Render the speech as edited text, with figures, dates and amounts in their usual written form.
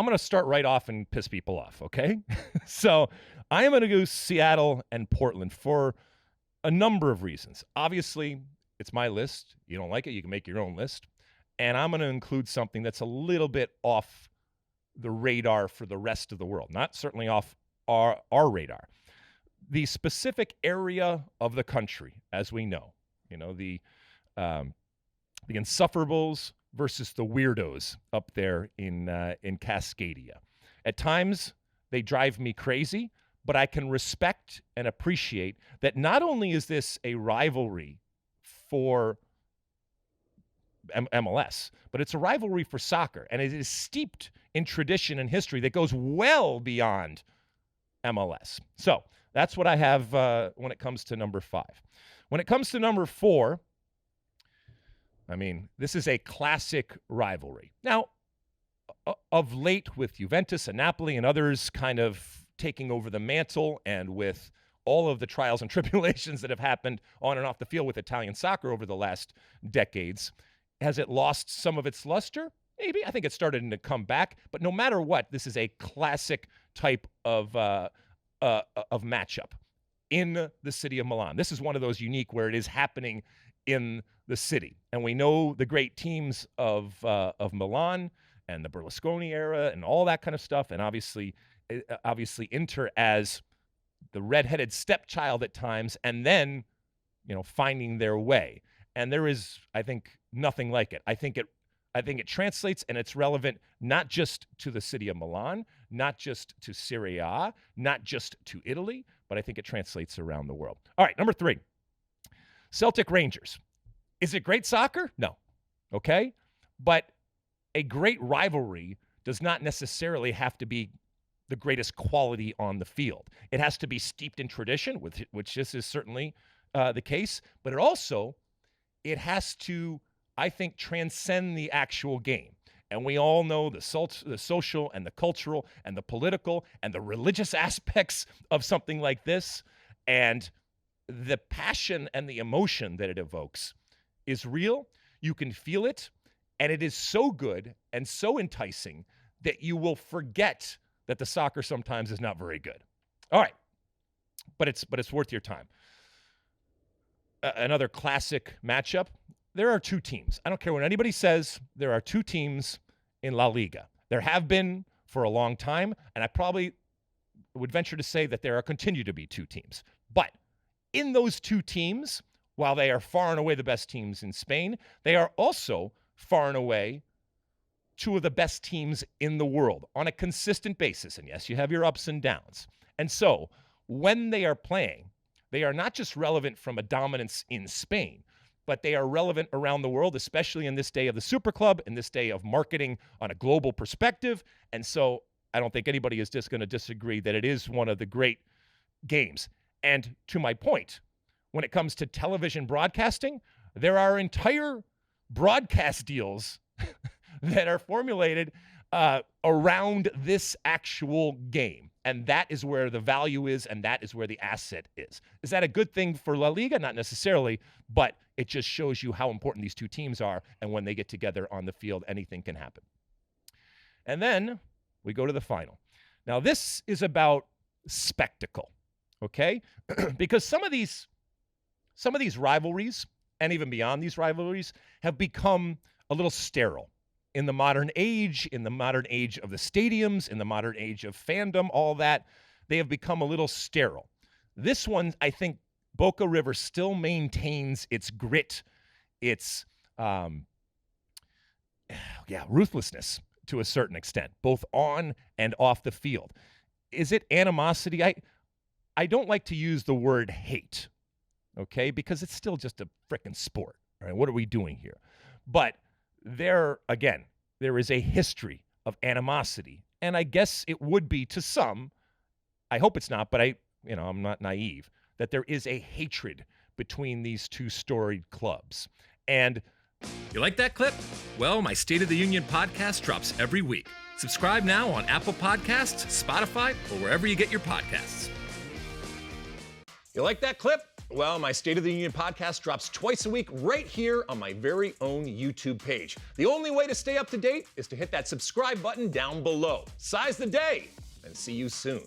I'm going to start right off and piss people off, okay? So I am going to go Seattle and Portland for a number of reasons. Obviously, it's my list. You don't like it, you can make your own list. And I'm going to include something that's a little bit off the radar for the rest of the world, not certainly off our radar. The specific area of the country, as we know, the insufferables versus the weirdos up there in Cascadia. At times, they drive me crazy, but I can respect and appreciate that not only is this a rivalry for MLS, but it's a rivalry for soccer, and it is steeped in tradition and history that goes well beyond MLS. So that's what I have when it comes to number 5. When it comes to number 4, I mean, this is a classic rivalry. Now, of late with Juventus and Napoli and others kind of taking over the mantle, and with all of the trials and tribulations that have happened on and off the field with Italian soccer over the last decades, has it lost some of its luster? Maybe. I think it's starting to come back. But no matter what, this is a classic type of matchup in the city of Milan. This is one of those unique where it is happening in the city. And we know the great teams of Milan and the Berlusconi era and all that kind of stuff. And obviously Inter as the redheaded stepchild at times, and then, finding their way. And there is, I think, nothing like it. I think it translates, and it's relevant not just to the city of Milan, not just to Serie A, not just to Italy, but I think it translates around the world. All right, number 3, Celtic Rangers. Is it great soccer? No. Okay? But a great rivalry does not necessarily have to be the greatest quality on the field. It has to be steeped in tradition, which this is certainly the case, but it has to, I think, transcend the actual game. And we all know the social and the cultural and the political and the religious aspects of something like this. And the passion and the emotion that it evokes is real. You can feel it. And it is so good and so enticing that you will forget that the soccer sometimes is not very good. All right. But it's worth your time. Another classic matchup. There are 2 teams. I don't care what anybody says. There are 2 teams in La Liga. There have been for a long time, and I probably would venture to say that there continue to be 2 teams. But in those 2 teams, while they are far and away the best teams in Spain, they are also far and away 2 of the best teams in the world on a consistent basis. And yes, you have your ups and downs. And so when they are playing, they are not just relevant from a dominance in Spain, but they are relevant around the world, especially in this day of the Super Club, in this day of marketing on a global perspective. And so I don't think anybody is just going to disagree that it is one of the great games. And to my point, when it comes to television broadcasting, there are entire broadcast deals that are formulated around this actual game. And that is where the value is, and that is where the asset is. Is that a good thing for La Liga? Not necessarily, but it just shows you how important these 2 teams are, and when they get together on the field, anything can happen. And then we go to the final. Now, this is about spectacle, okay? Because some of these rivalries, and even beyond these rivalries, have become a little sterile. In the modern age of the stadiums, in the modern age of fandom, all that, they have become a little sterile. This one, I think, Boca River still maintains its grit, its ruthlessness to a certain extent, both on and off the field. Is it animosity? I don't like to use the word hate, okay, because it's still just a frickin' sport. Right? What are we doing here? But there is a history of animosity, and I guess it would be to some. I hope it's not, but I'm not naive, that there is a hatred between these 2 storied clubs. And you like that clip? Well, my State of the Union podcast drops every week. Subscribe now on Apple Podcasts, Spotify, or wherever you get your podcasts. You like that clip? Well, my State of the Union podcast drops twice a week right here on my very own YouTube page. The only way to stay up to date is to hit that subscribe button down below. Size the day, and see you soon.